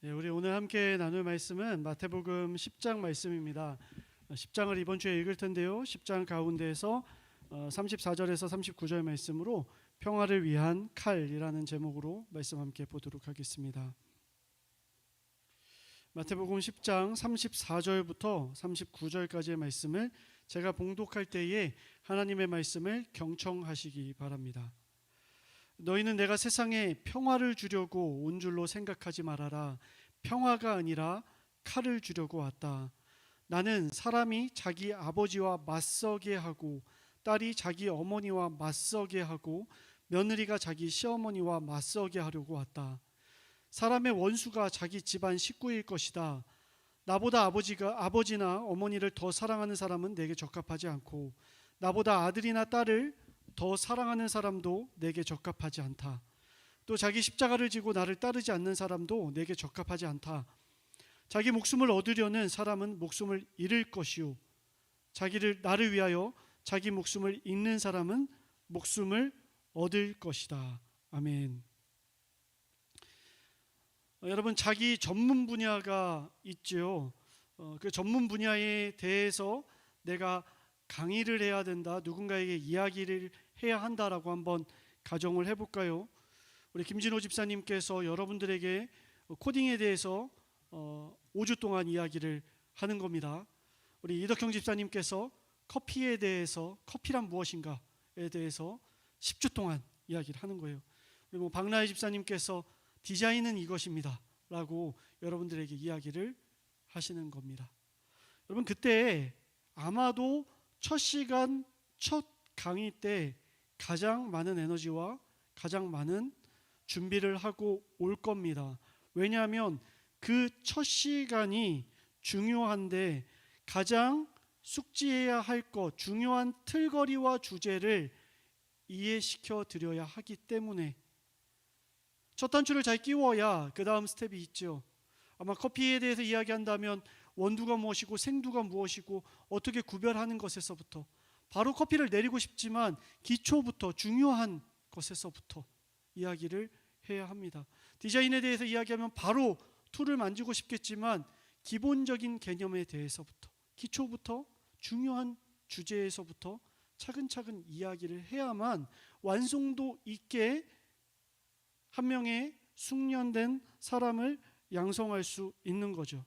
우리 오늘 함께 나눌 말씀은 마태복음 10장 말씀입니다. 10장을 이번 주에 읽을 텐데요. 10장 가운데에서 34절에서 39절 말씀으로 평화를 위한 칼이라는 제목으로 말씀 함께 보도록 하겠습니다. 마태복음 10장 34절부터 39절까지의 말씀을 제가 봉독할 때에 하나님의 말씀을 경청하시기 바랍니다. 너희는 내가 세상에 평화를 주려고 온 줄로 생각하지 말아라. 평화가 아니라 칼을 주려고 왔다. 나는 사람이 자기 아버지와 맞서게 하고 딸이 자기 어머니와 맞서게 하고 며느리가 자기 시어머니와 맞서게 하려고 왔다. 사람의 원수가 자기 집안 식구일 것이다. 나보다 아버지나 어머니를 더 사랑하는 사람은 내게 적합하지 않고 나보다 아들이나 딸을 더 사랑하는 사람도 내게 적합하지 않다. 또 자기 십자가를 지고 나를 따르지 않는 사람도 내게 적합하지 않다. 자기 목숨을 얻으려는 사람은 목숨을 잃을 것이요 나를 위하여 자기 목숨을 잃는 사람은 목숨을 얻을 것이다. 아멘. 여러분, 자기 전문 분야가 있죠. 그 전문 분야에 대해서 내가 강의를 해야 된다, 누군가에게 이야기를 해야 한다라고 한번 가정을 해볼까요? 우리 김진호 집사님께서 여러분들에게 코딩에 대해서 5주 동안 이야기를 하는 겁니다. 우리 이덕형 집사님께서 커피에 대해서, 커피란 무엇인가에 대해서 10주 동안 이야기를 하는 거예요. 그리고 박나혜 집사님께서 디자인은 이것입니다 라고 여러분들에게 이야기를 하시는 겁니다. 여러분, 그때 아마도 첫 시간, 첫 강의 때 가장 많은 에너지와 가장 많은 준비를 하고 올 겁니다. 왜냐하면 그 첫 시간이 중요한데 가장 숙지해야 할 것, 중요한 틀거리와 주제를 이해시켜 드려야 하기 때문에 첫 단추를 잘 끼워야 그 다음 스텝이 있죠. 아마 커피에 대해서 이야기한다면 원두가 무엇이고 생두가 무엇이고 어떻게 구별하는 것에서부터, 바로 커피를 내리고 싶지만 기초부터, 중요한 것에서부터 이야기를 해야 합니다. 디자인에 대해서 이야기하면 바로 툴을 만지고 싶겠지만 기본적인 개념에 대해서부터, 기초부터, 중요한 주제에서부터 차근차근 이야기를 해야만 완성도 있게 한 명의 숙련된 사람을 양성할 수 있는 거죠.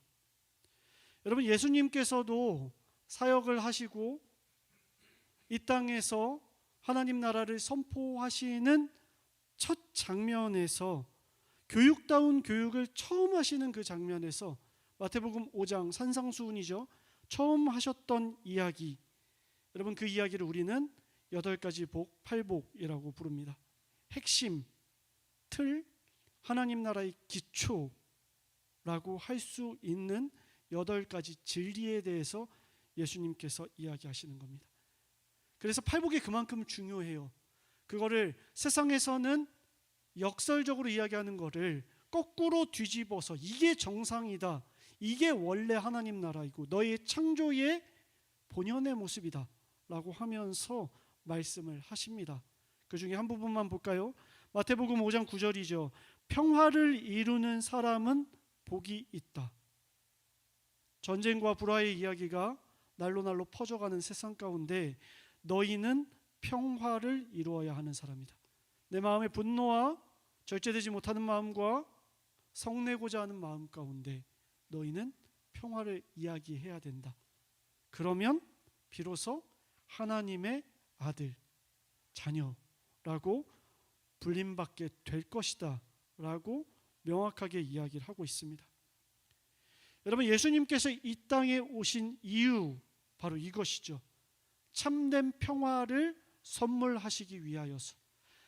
여러분, 예수님께서도 사역을 하시고 이 땅에서 하나님 나라를 선포하시는 첫 장면에서, 교육다운 교육을 처음 하시는 그 장면에서, 마태복음 5장 산상수훈이죠. 처음 하셨던 이야기, 여러분, 그 이야기를 우리는 8가지 복, 8복이라고 부릅니다. 핵심, 틀, 하나님 나라의 기초라고 할 수 있는 8가지 진리에 대해서 예수님께서 이야기하시는 겁니다. 그래서 팔복이 그만큼 중요해요. 그거를 세상에서는 역설적으로 이야기하는 거를 거꾸로 뒤집어서 이게 정상이다, 이게 원래 하나님 나라이고 너의 창조의 본연의 모습이다 라고 하면서 말씀을 하십니다. 그 중에 한 부분만 볼까요? 마태복음 5장 9절이죠. 평화를 이루는 사람은 복이 있다. 전쟁과 불화의 이야기가 날로 날로 퍼져가는 세상 가운데 너희는 평화를 이루어야 하는 사람이다. 내 마음의 분노와 절제되지 못하는 마음과 성내고자 하는 마음 가운데 너희는 평화를 이야기해야 된다. 그러면 비로소 하나님의 아들, 자녀라고 불림받게 될 것이다 라고 명확하게 이야기를 하고 있습니다. 여러분, 예수님께서 이 땅에 오신 이유 바로 이것이죠. 참된 평화를 선물하시기 위하여서,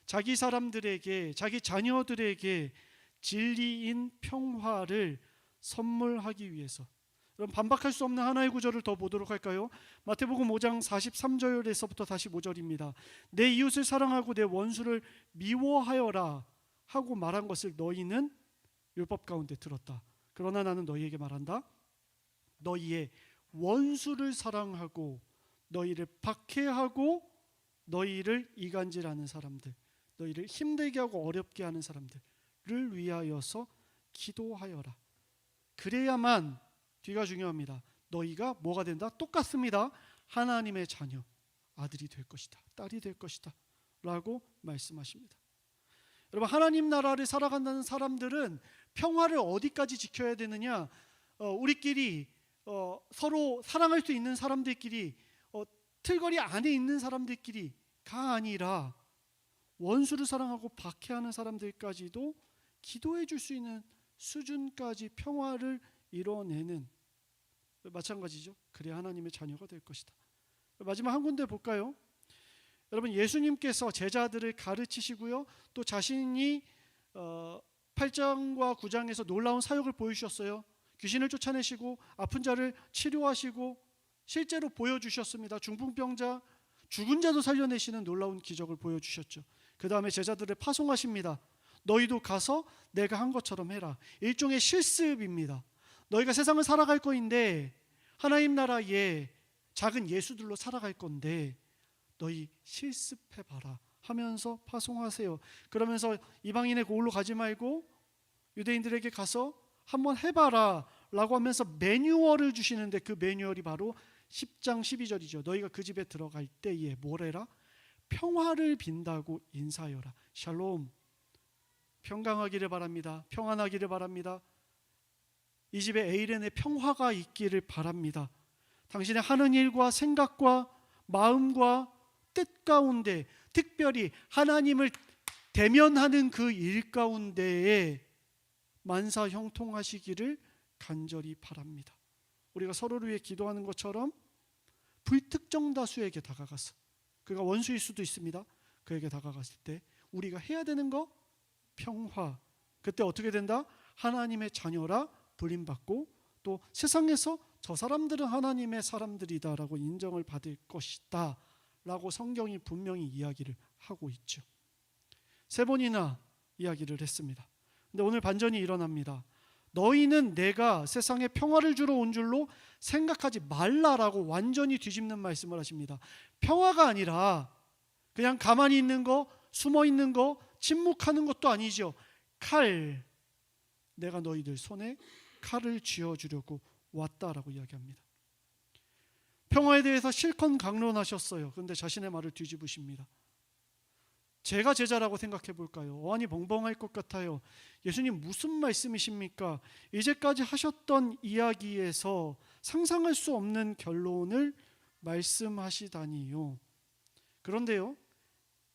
자기 사람들에게, 자기 자녀들에게 진리인 평화를 선물하기 위해서. 그럼 반박할 수 없는 하나의 구절을 더 보도록 할까요? 마태복음 5장 43절에서부터 45절입니다. 내 이웃을 사랑하고 내 원수를 미워하여라 하고 말한 것을 너희는 율법 가운데 들었다. 그러나 나는 너희에게 말한다. 너희의 원수를 사랑하고 너희를 박해하고 너희를 이간질하는 사람들, 너희를 힘들게 하고 어렵게 하는 사람들을 위하여서 기도하여라. 그래야만, 뒤가 중요합니다, 너희가 뭐가 된다? 똑같습니다. 하나님의 자녀, 아들이 될 것이다, 딸이 될 것이다 라고 말씀하십니다. 여러분, 하나님 나라를 살아간다는 사람들은 평화를 어디까지 지켜야 되느냐? 우리끼리 서로 사랑할 수 있는 사람들끼리, 틀거리 안에 있는 사람들끼리가 아니라 원수를 사랑하고 박해하는 사람들까지도 기도해 줄 수 있는 수준까지 평화를 이뤄내는, 마찬가지죠. 그래야 하나님의 자녀가 될 것이다. 마지막 한 군데 볼까요? 여러분, 예수님께서 제자들을 가르치시고요, 또 자신이 8장과 9장에서 놀라운 사역을 보여주셨어요. 귀신을 쫓아내시고 아픈 자를 치료하시고 실제로 보여주셨습니다. 중풍병자, 죽은 자도 살려내시는 놀라운 기적을 보여주셨죠. 그 다음에 제자들을 파송하십니다. 너희도 가서 내가 한 것처럼 해라. 일종의 실습입니다. 너희가 세상을 살아갈 거인데, 하나님 나라의 작은 예수들로 살아갈 건데 너희 실습해봐라 하면서 파송하세요. 그러면서 이방인의 고을로 가지 말고 유대인들에게 가서 한번 해봐라 라고 하면서 매뉴얼을 주시는데, 그 매뉴얼이 바로 10장 12절이죠. 너희가 그 집에 들어갈 때에 뭐래라? 평화를 빈다고 인사하여라. 샬롬, 평강하기를 바랍니다. 평안하기를 바랍니다. 이 집에 에이렌의 평화가 있기를 바랍니다. 당신의 하는 일과 생각과 마음과 뜻 가운데, 특별히 하나님을 대면하는 그 일 가운데에 만사 형통하시기를 간절히 바랍니다. 우리가 서로를 위해 기도하는 것처럼 불특정 다수에게 다가가서, 그가 원수일 수도 있습니다. 그에게 다가갔을 때 우리가 해야 되는 거, 평화. 그때 어떻게 된다? 하나님의 자녀라 불림받고, 또 세상에서 저 사람들은 하나님의 사람들이다라고 인정을 받을 것이다 라고 성경이 분명히 이야기를 하고 있죠. 3번이나 이야기를 했습니다. 근데 오늘 반전이 일어납니다. 너희는 내가 세상에 평화를 주러 온 줄로 생각하지 말라라고 완전히 뒤집는 말씀을 하십니다. 평화가 아니라 그냥 가만히 있는 거, 숨어 있는 거, 침묵하는 것도 아니죠. 칼, 내가 너희들 손에 칼을 쥐어주려고 왔다라고 이야기합니다. 평화에 대해서 실컷 강론하셨어요. 그런데 자신의 말을 뒤집으십니다. 제가 제자라고 생각해 볼까요? 어안이 벙벙할 것 같아요. 예수님 무슨 말씀이십니까? 이제까지 하셨던 이야기에서 상상할 수 없는 결론을 말씀하시다니요. 그런데요,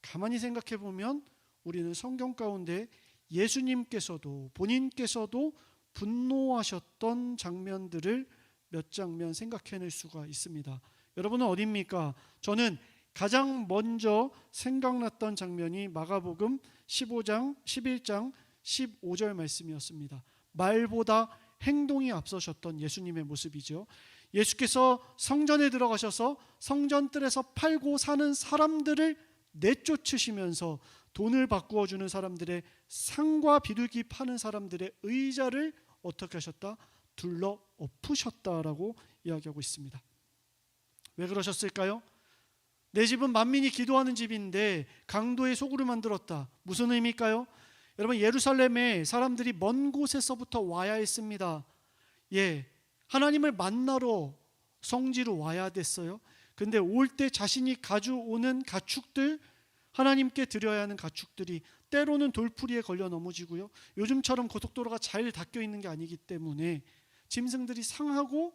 가만히 생각해 보면 우리는 성경 가운데 예수님께서도 본인께서도 분노하셨던 장면들을 몇 장면 생각해낼 수가 있습니다. 여러분은 어디입니까? 저는 가장 먼저 생각났던 장면이 마가복음 15장, 11장, 15절 말씀이었습니다. 말보다 행동이 앞서셨던 예수님의 모습이죠. 예수께서 성전에 들어가셔서 성전뜰에서 팔고 사는 사람들을 내쫓으시면서 돈을 바꾸어 주는 사람들의 상과 비둘기 파는 사람들의 의자를 어떻게 하셨다? 둘러 엎으셨다라고 이야기하고 있습니다. 왜 그러셨을까요? 내 집은 만민이 기도하는 집인데 강도의 소굴을 만들었다. 무슨 의미일까요? 여러분, 예루살렘에 사람들이 먼 곳에서부터 와야 했습니다. 하나님을 만나러 성지로 와야 됐어요. 근데 올 때 자신이 가져오는 가축들, 하나님께 드려야 하는 가축들이 때로는 돌풀이에 걸려 넘어지고요, 요즘처럼 고속도로가 잘 닦여 있는 게 아니기 때문에 짐승들이 상하고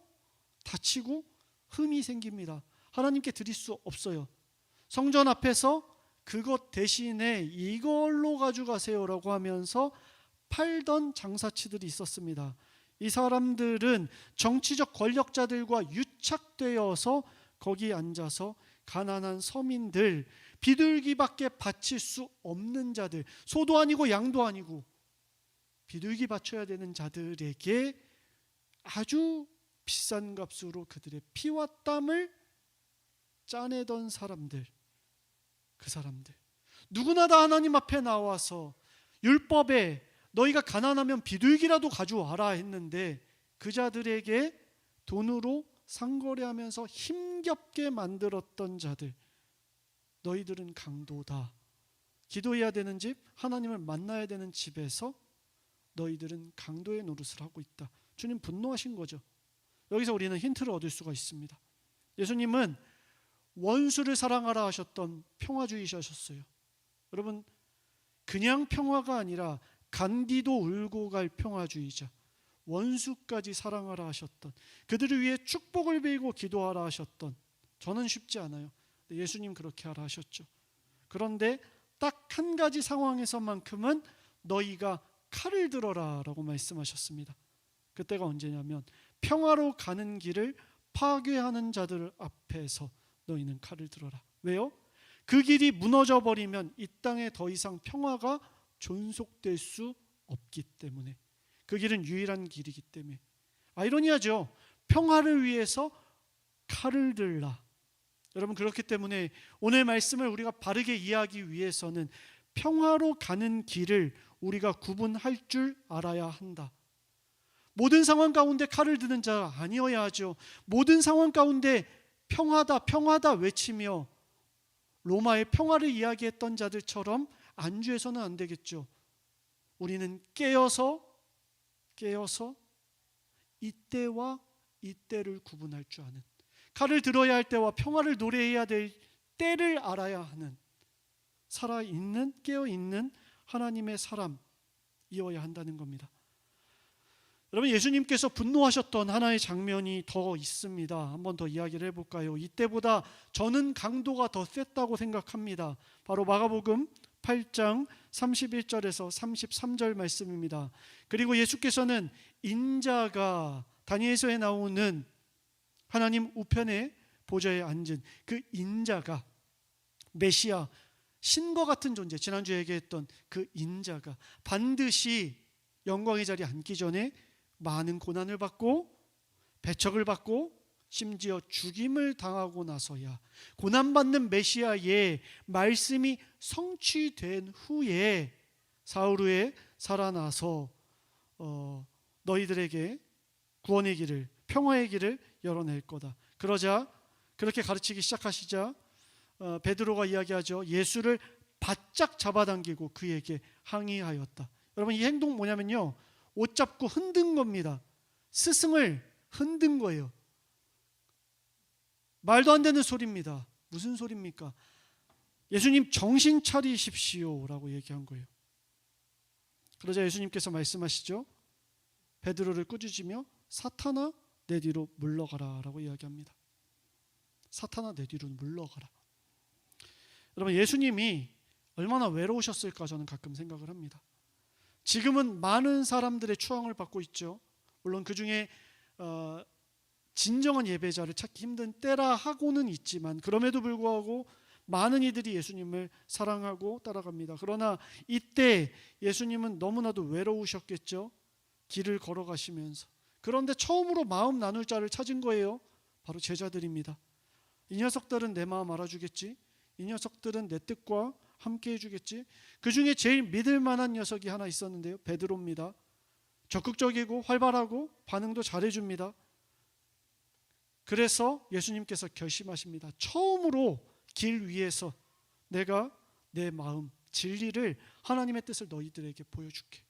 다치고 흠이 생깁니다. 하나님께 드릴 수 없어요. 성전 앞에서 그것 대신에 이걸로 가져가세요라고 하면서 팔던 장사치들이 있었습니다. 이 사람들은 정치적 권력자들과 유착되어서 거기 앉아서 가난한 서민들, 비둘기밖에 바칠 수 없는 자들, 소도 아니고 양도 아니고 비둘기 바쳐야 되는 자들에게 아주 비싼 값으로 그들의 피와 땀을 짜내던 사람들, 그 사람들, 누구나 다 하나님 앞에 나와서 율법에 너희가 가난하면 비둘기라도 가져와라 했는데, 그 자들에게 돈으로 상거래하면서 힘겹게 만들었던 자들, 너희들은 강도다. 기도해야 되는 집, 하나님을 만나야 되는 집에서 너희들은 강도의 노릇을 하고 있다. 주님 분노하신 거죠. 여기서 우리는 힌트를 얻을 수가 있습니다. 예수님은 원수를 사랑하라 하셨던 평화주의자셨어요. 여러분, 그냥 평화가 아니라 간디도 울고 갈 평화주의자, 원수까지 사랑하라 하셨던, 그들을 위해 축복을 빌고 기도하라 하셨던, 저는 쉽지 않아요. 예수님 그렇게 하라 하셨죠. 그런데 딱 한 가지 상황에서만큼은 너희가 칼을 들어라 라고 말씀하셨습니다. 그때가 언제냐면 평화로 가는 길을 파괴하는 자들 앞에서 너희는 칼을 들어라. 왜요? 그 길이 무너져 버리면 이 땅에 더 이상 평화가 존속될 수 없기 때문에, 그 길은 유일한 길이기 때문에. 아이러니하죠. 평화를 위해서 칼을 들라. 여러분, 그렇기 때문에 오늘 말씀을 우리가 바르게 이해하기 위해서는 평화로 가는 길을 우리가 구분할 줄 알아야 한다. 모든 상황 가운데 칼을 드는 자 아니어야 하죠. 모든 상황 가운데 평화다 평화다 외치며 로마의 평화를 이야기했던 자들처럼 안주해서는 안 되겠죠. 우리는 깨어서 이때와 이때를 구분할 줄 아는, 칼을 들어야 할 때와 평화를 노래해야 될 때를 알아야 하는, 살아있는 깨어있는 하나님의 사람이어야 한다는 겁니다. 여러분, 예수님께서 분노하셨던 하나의 장면이 더 있습니다. 한번 더 이야기를 해볼까요? 이때보다 저는 강도가 더 셌다고 생각합니다. 바로 마가복음 8장 31절에서 33절 말씀입니다. 그리고 예수께서는 인자가, 다니엘서에 나오는 하나님 우편에 보좌에 앉은 그 인자가, 메시아, 신과 같은 존재, 지난주에 얘기했던 그 인자가 반드시 영광의 자리에 앉기 전에 많은 고난을 받고 배척을 받고 심지어 죽임을 당하고 나서야, 고난받는 메시아의 말씀이 성취된 후에 사흘 후에 살아나서 너희들에게 구원의 길을, 평화의 길을 열어낼 거다. 그러자, 그렇게 가르치기 시작하시자 베드로가 이야기하죠. 예수를 바짝 잡아당기고 그에게 항의하였다. 여러분, 이 행동 뭐냐면요, 옷 잡고 흔든 겁니다. 스승을 흔든 거예요. 말도 안 되는 소리입니다. 무슨 소리입니까? 예수님 정신 차리십시오 라고 얘기한 거예요. 그러자 예수님께서 말씀하시죠. 베드로를 꾸짖으며 사탄아 내 뒤로 물러가라 라고 이야기합니다. 사탄아 내 뒤로 물러가라. 여러분, 예수님이 얼마나 외로우셨을까 저는 가끔 생각을 합니다. 지금은 많은 사람들의 추앙을 받고 있죠. 물론 그 중에 진정한 예배자를 찾기 힘든 때라 하고는 있지만, 그럼에도 불구하고 많은 이들이 예수님을 사랑하고 따라갑니다. 그러나 이때 예수님은 너무나도 외로우셨겠죠. 길을 걸어가시면서. 그런데 처음으로 마음 나눌 자를 찾은 거예요. 바로 제자들입니다. 이 녀석들은 내 마음 알아주겠지, 이 녀석들은 내 뜻과 함께 해주겠지. 그 중에 제일 믿을 만한 녀석이 하나 있었는데요, 베드로입니다. 적극적이고 활발하고 반응도 잘해줍니다. 그래서 예수님께서 결심하십니다. 처음으로 길 위에서 내가 내 마음, 진리를, 하나님의 뜻을 너희들에게 보여줄게.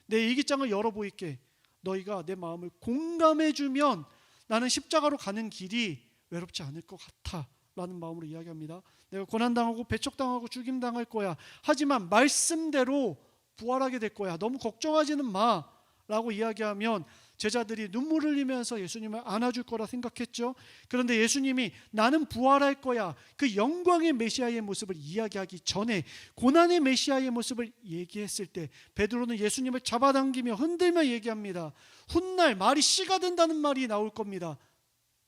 내 일기장을 열어 보일게. 너희가 내 마음을 공감해주면 나는 십자가로 가는 길이 외롭지 않을 것 같아 라는 마음으로 이야기합니다. 내가 고난당하고 배척당하고 죽임당할 거야. 하지만 말씀대로 부활하게 될 거야. 너무 걱정하지는 마 라고 이야기하면 제자들이 눈물을 흘리면서 예수님을 안아줄 거라 생각했죠. 그런데 예수님이 나는 부활할 거야, 그 영광의 메시아의 모습을 이야기하기 전에 고난의 메시아의 모습을 얘기했을 때 베드로는 예수님을 잡아당기며 흔들며 얘기합니다. 훗날 말이 씨가 된다는 말이 나올 겁니다.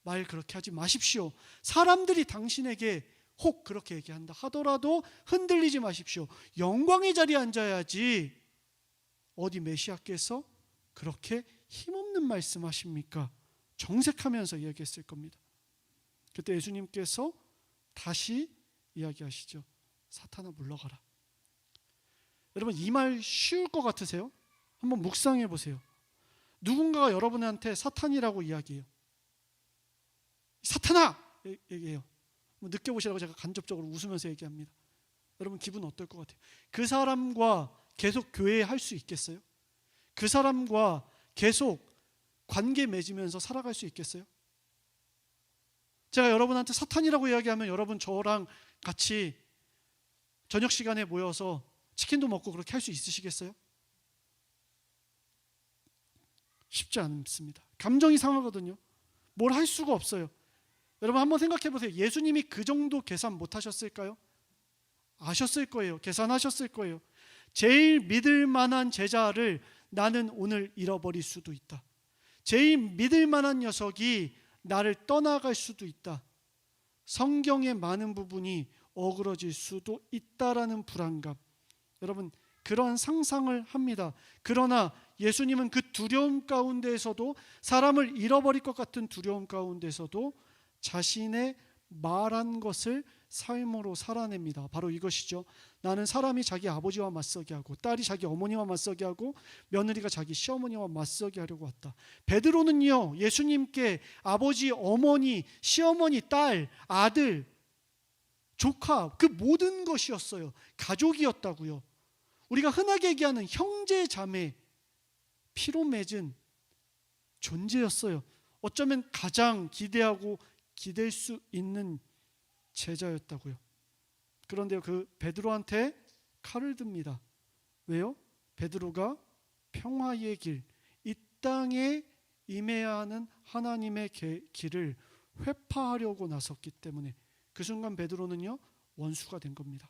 말 그렇게 하지 마십시오. 사람들이 당신에게 혹 그렇게 얘기한다 하더라도 흔들리지 마십시오. 영광의 자리에 앉아야지 어디 메시아께서 그렇게 힘없는 말씀하십니까? 정색하면서 이야기했을 겁니다. 그때 예수님께서 다시 이야기하시죠. 사탄아 물러가라. 여러분, 이 말 쉬울 것 같으세요? 한번 묵상해 보세요. 누군가가 여러분한테 사탄이라고 이야기해요. 사탄아! 얘기해요. 느껴보시라고 제가 간접적으로 웃으면서 얘기합니다. 여러분, 기분 어떨 것 같아요? 그 사람과 계속 교회할 수 있겠어요? 그 사람과 계속 관계 맺으면서 살아갈 수 있겠어요? 제가 여러분한테 사탄이라고 이야기하면 여러분 저랑 같이 저녁 시간에 모여서 치킨도 먹고 그렇게 할 수 있으시겠어요? 쉽지 않습니다. 감정이 상하거든요. 뭘 할 수가 없어요. 여러분 한번 생각해 보세요. 예수님이 그 정도 계산 못 하셨을까요? 아셨을 거예요. 계산하셨을 거예요. 제일 믿을 만한 제자를 나는 오늘 잃어버릴 수도 있다. 제일 믿을 만한 녀석이 나를 떠나갈 수도 있다. 성경의 많은 부분이 어그러질 수도 있다라는 불안감. 여러분 그런 상상을 합니다. 그러나 예수님은 그 두려움 가운데에서도, 사람을 잃어버릴 것 같은 두려움 가운데서도 자신의 말한 것을 삶으로 살아냅니다. 바로 이것이죠. 나는 사람이 자기 아버지와 맞서게 하고, 딸이 자기 어머니와 맞서게 하고, 며느리가 자기 시어머니와 맞서게 하려고 왔다. 베드로는요, 예수님께 아버지, 어머니, 시어머니, 딸, 아들, 조카, 그 모든 것이었어요. 가족이었다고요. 우리가 흔하게 얘기하는 형제, 자매, 피로 맺은 존재였어요. 어쩌면 가장 기대하고 기댈 수 있는 제자였다고요. 그런데 그 베드로한테 칼을 듭니다. 왜요? 베드로가 평화의 길, 이 땅에 임해야 하는 하나님의 길을 회파하려고 나섰기 때문에 그 순간 베드로는요, 원수가 된 겁니다.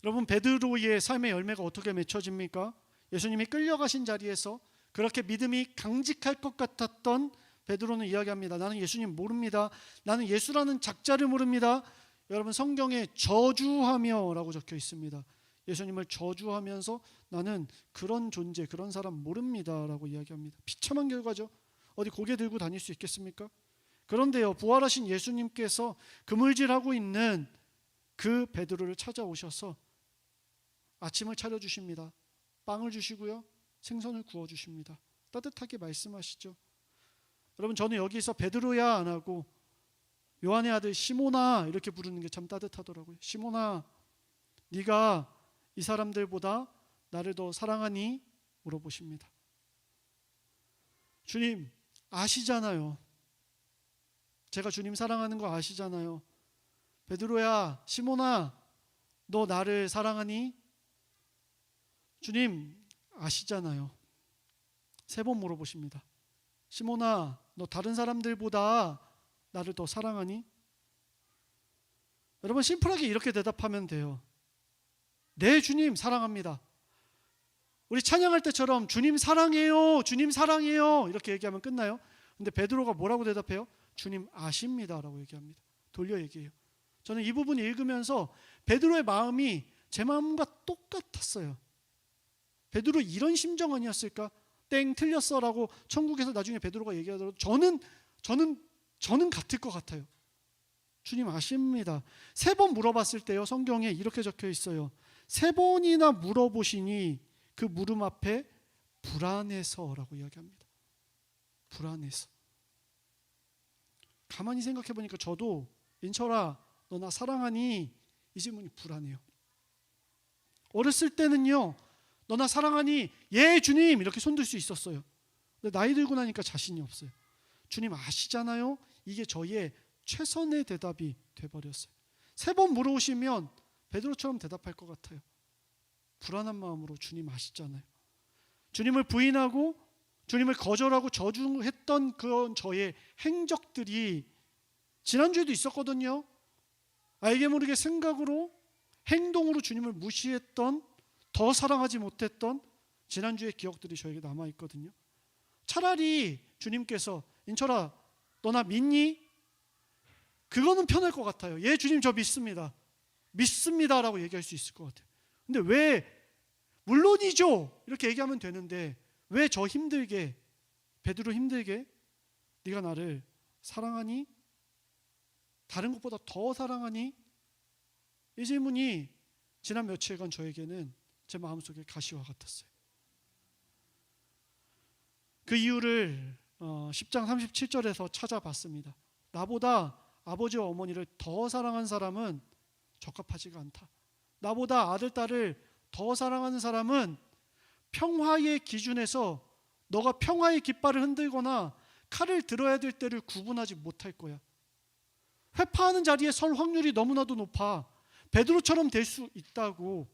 여러분 베드로의 삶의 열매가 어떻게 맺혀집니까? 예수님이 끌려가신 자리에서 그렇게 믿음이 강직할 것 같았던 베드로는 이야기합니다. 나는 예수님 모릅니다. 나는 예수라는 작자를 모릅니다. 여러분 성경에 저주하며 라고 적혀 있습니다. 예수님을 저주하면서 나는 그런 존재, 그런 사람 모릅니다 라고 이야기합니다. 비참한 결과죠. 어디 고개 들고 다닐 수 있겠습니까? 그런데요, 부활하신 예수님께서 그물질하고 있는 그 베드로를 찾아오셔서 아침을 차려주십니다. 빵을 주시고요, 생선을 구워주십니다. 따뜻하게 말씀하시죠. 여러분 저는 여기서 베드로야 안 하고 요한의 아들 시몬아 이렇게 부르는 게 참 따뜻하더라고요. 시몬아, 네가 이 사람들보다 나를 더 사랑하니? 물어보십니다. 주님 아시잖아요. 제가 주님 사랑하는 거 아시잖아요. 베드로야, 시몬아, 너 나를 사랑하니? 주님 아시잖아요. 3번 물어보십니다. 시몬아, 너 다른 사람들보다 나를 더 사랑하니? 여러분 심플하게 이렇게 대답하면 돼요. 네, 주님 사랑합니다. 우리 찬양할 때처럼 주님 사랑해요, 주님 사랑해요 이렇게 얘기하면 끝나요? 근데 베드로가 뭐라고 대답해요? 주님 아십니다 라고 얘기합니다. 돌려 얘기해요. 저는 이 부분 읽으면서 베드로의 마음이 제 마음과 똑같았어요. 베드로 이런 심정 아니었을까? 땡 틀렸어 라고 천국에서 나중에 베드로가 얘기하더라도 저는 같을 것 같아요. 주님 아십니다. 3번 물어봤을 때요, 성경에 이렇게 적혀 있어요. 3번이나 물어보시니 그 물음 앞에 불안해서 라고 이야기합니다. 불안해서. 가만히 생각해 보니까 저도 인철아 너 나 사랑하니? 이 질문이 불안해요. 어렸을 때는요, 너 나 사랑하니? 예 주님 이렇게 손들 수 있었어요. 근데 나이 들고 나니까 자신이 없어요. 주님 아시잖아요? 이게 저희의 최선의 대답이 돼버렸어요. 3번 물어오시면 베드로처럼 대답할 것 같아요. 불안한 마음으로 주님 아시잖아요. 주님을 부인하고 주님을 거절하고 저주했던 그런 저의 행적들이 지난주에도 있었거든요. 알게 모르게 생각으로 행동으로 주님을 무시했던, 더 사랑하지 못했던 지난주의 기억들이 저에게 남아있거든요. 차라리 주님께서 인철아 너 나 믿니? 그거는 편할 것 같아요. 예 주님 저 믿습니다. 믿습니다 라고 얘기할 수 있을 것 같아요. 근데 왜 물론이죠 이렇게 얘기하면 되는데 왜 저 힘들게, 베드로 힘들게 네가 나를 사랑하니? 다른 것보다 더 사랑하니? 이 질문이 지난 며칠간 저에게는 제 마음속에 가시와 같았어요. 그 이유를 10장 37절에서 찾아봤습니다. 나보다 아버지와 어머니를 더 사랑한 사람은 적합하지가 않다. 나보다 아들, 딸을 더 사랑하는 사람은 평화의 기준에서 너가 평화의 깃발을 흔들거나 칼을 들어야 될 때를 구분하지 못할 거야. 회파하는 자리에 설 확률이 너무나도 높아. 베드로처럼 될 수 있다고.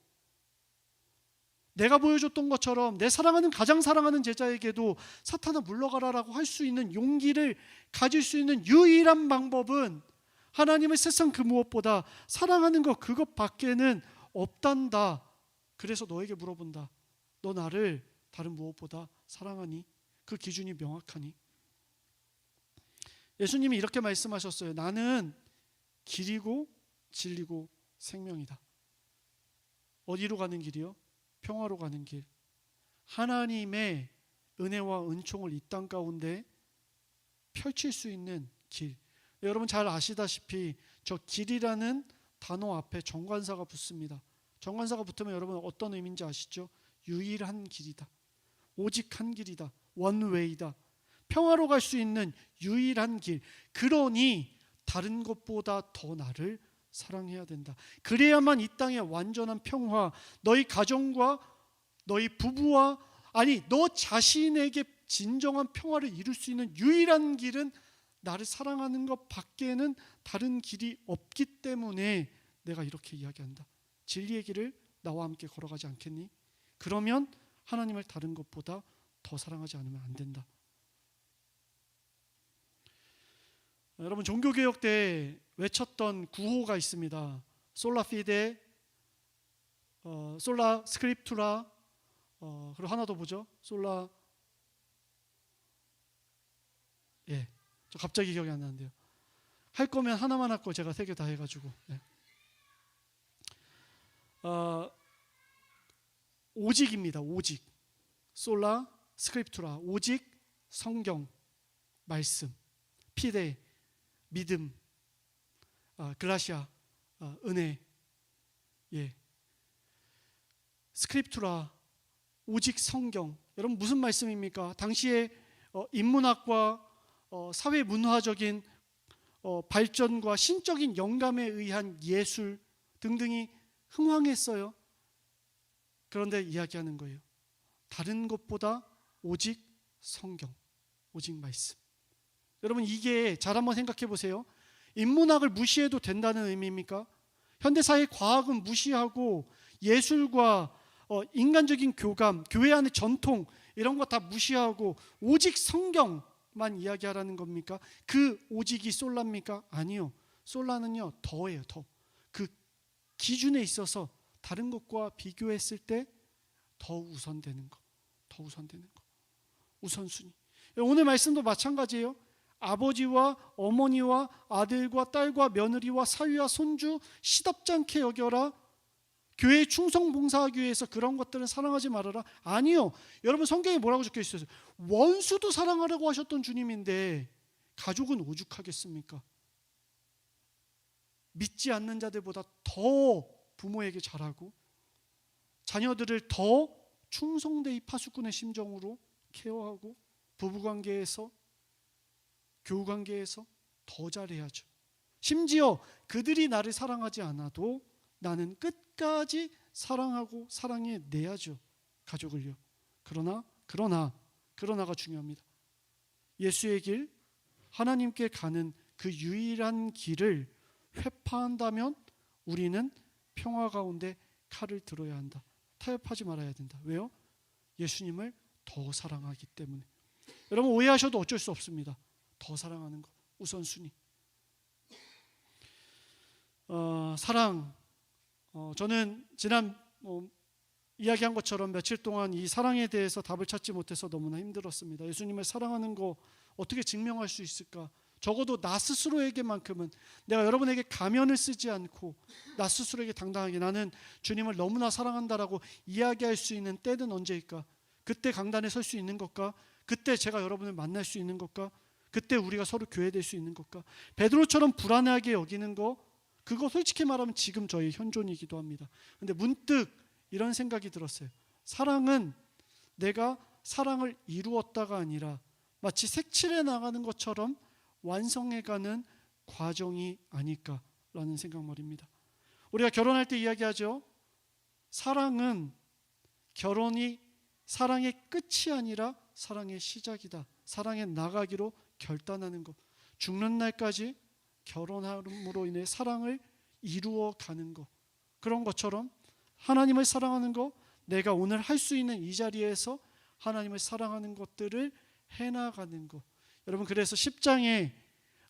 내가 보여줬던 것처럼 내 사랑하는 가장 사랑하는 제자에게도 사탄아 물러가라라고 할 수 있는 용기를 가질 수 있는 유일한 방법은 하나님을 세상 그 무엇보다 사랑하는 것 그것밖에는 없단다. 그래서 너에게 물어본다. 너 나를 다른 무엇보다 사랑하니? 그 기준이 명확하니? 예수님이 이렇게 말씀하셨어요. 나는 길이고 진리고 생명이다. 어디로 가는 길이요? 평화로 가는 길. 하나님의 은혜와 은총을 이 땅 가운데 펼칠 수 있는 길. 여러분 잘 아시다시피 저 길이라는 단어 앞에 정관사가 붙습니다. 정관사가 붙으면 여러분 어떤 의미인지 아시죠? 유일한 길이다. 오직 한 길이다. 원웨이다. 평화로 갈 수 있는 유일한 길. 그러니 다른 것보다 더 나를 사랑해야 된다. 그래야만 이 땅에 완전한 평화, 너희 가정과 너희 부부와 아니 너 자신에게 진정한 평화를 이룰 수 있는 유일한 길은 나를 사랑하는 것 밖에는 다른 길이 없기 때문에 내가 이렇게 이야기한다. 진리의 길을 나와 함께 걸어가지 않겠니? 그러면 하나님을 다른 것보다 더 사랑하지 않으면 안 된다. 여러분 종교개혁 때 외쳤던 구호가 있습니다. 솔라 피데, 솔라 스크립투라, 그리고 하나 더 보죠. 솔라, 저 갑자기 기억이 안 나는데요. 할 거면 하나만 할 거 제가 3개 다 해가지고. 오직입니다. 오직. 솔라 스크립투라. 오직 성경 말씀. 피데 믿음. 글라시아 은혜. 스크립투라 오직 성경. 여러분 무슨 말씀입니까? 당시에 인문학과 사회 문화적인 발전과 신적인 영감에 의한 예술 등등이 흥황했어요. 그런데 이야기하는 거예요. 다른 것보다 오직 성경, 오직 말씀. 여러분 이게 잘 한번 생각해 보세요. 인문학을 무시해도 된다는 의미입니까? 현대사의 과학은 무시하고 예술과 인간적인 교감, 교회 안의 전통 이런 거 다 무시하고 오직 성경만 이야기하라는 겁니까? 그 오직이 솔라입니까? 아니요. 솔라는요 더예요. 더. 그 기준에 있어서 다른 것과 비교했을 때 더 우선되는 거. 더 우선되는 거. 우선순위. 오늘 말씀도 마찬가지예요. 아버지와 어머니와 아들과 딸과 며느리와 사위와 손주 시덥지 않게 여겨라. 교회에 충성 봉사하기 위해서 그런 것들은 사랑하지 말아라. 아니요. 여러분 성경에 뭐라고 적혀 있어요? 원수도 사랑하라고 하셨던 주님인데 가족은 오죽하겠습니까? 믿지 않는 자들보다 더 부모에게 잘하고 자녀들을 더 충성되이 파수꾼의 심정으로 케어하고 부부관계에서 교우관계에서 더 잘해야죠. 심지어 그들이 나를 사랑하지 않아도 나는 끝까지 사랑하고 사랑해내야죠. 가족을요. 그러나가 중요합니다. 예수의 길, 하나님께 가는 그 유일한 길을 회파한다면 우리는 평화 가운데 칼을 들어야 한다. 타협하지 말아야 된다. 왜요? 예수님을 더 사랑하기 때문에. 여러분 오해하셔도 어쩔 수 없습니다. 더 사랑하는 것 우선순위. 사랑. 저는 지난 이야기한 것처럼 며칠 동안 이 사랑에 대해서 답을 찾지 못해서 너무나 힘들었습니다. 예수님을 사랑하는 거 어떻게 증명할 수 있을까? 적어도 나 스스로에게만큼은 내가 여러분에게 가면을 쓰지 않고 나 스스로에게 당당하게 나는 주님을 너무나 사랑한다라고 이야기할 수 있는 때는 언제일까? 그때 강단에 설 수 있는 것까? 그때 제가 여러분을 만날 수 있는 것까? 그때 우리가 서로 교회될 수 있는 것까? 베드로처럼 불안하게 여기는 거 그거 솔직히 말하면 지금 저희 현존이기도 합니다. 근데 문득 이런 생각이 들었어요. 사랑은 내가 사랑을 이루었다가 아니라 마치 색칠해 나가는 것처럼 완성해가는 과정이 아닐까라는 생각 말입니다. 우리가 결혼할 때 이야기하죠. 사랑은 결혼이 사랑의 끝이 아니라 사랑의 시작이다. 사랑에 나가기로 결단하는 것. 죽는 날까지 결혼함으로 인해 사랑을 이루어 가는 것. 그런 것처럼 하나님을 사랑하는 것, 내가 오늘 할 수 있는 이 자리에서 하나님을 사랑하는 것들을 해나가는 것. 여러분, 그래서 10장의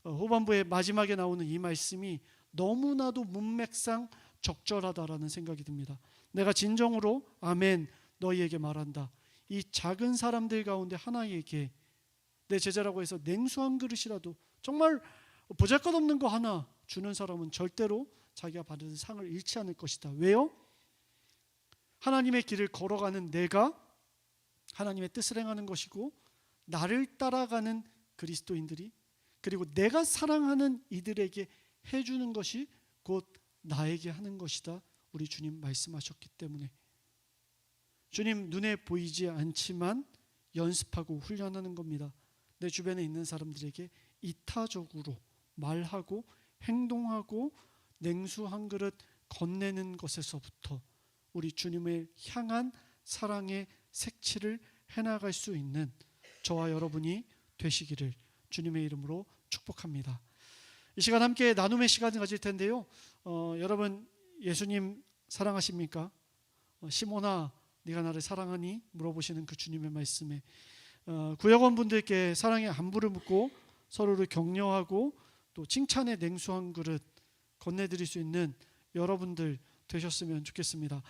후반부의 마지막에 나오는 이 말씀이 너무나도 문맥상 적절하다라는 생각이 듭니다. 내가 진정으로 아멘 너희에게 말한다. 이 작은 사람들 가운데 하나에게 내 제자라고 해서 냉수 한 그릇이라도 정말 보잘것없는 거 하나 주는 사람은 절대로 자기가 받은 상을 잃지 않을 것이다. 왜요? 하나님의 길을 걸어가는 내가 하나님의 뜻을 행하는 것이고, 나를 따라가는 그리스도인들이, 그리고 내가 사랑하는 이들에게 해주는 것이 곧 나에게 하는 것이다. 우리 주님 말씀하셨기 때문에 주님 눈에 보이지 않지만 연습하고 훈련하는 겁니다. 내 주변에 있는 사람들에게 이타적으로 말하고 행동하고 냉수 한 그릇 건네는 것에서부터 우리 주님을 향한 사랑의 색칠을 해나갈 수 있는 저와 여러분이 되시기를 주님의 이름으로 축복합니다. 이 시간 함께 나눔의 시간을 가질 텐데요. 여러분 예수님 사랑하십니까? 시몬아 네가 나를 사랑하니? 물어보시는 그 주님의 말씀에 구역원 분들께 사랑의 안부를 묻고 서로를 격려하고 또 칭찬의 냉수 한 그릇 건네드릴 수 있는 여러분들 되셨으면 좋겠습니다.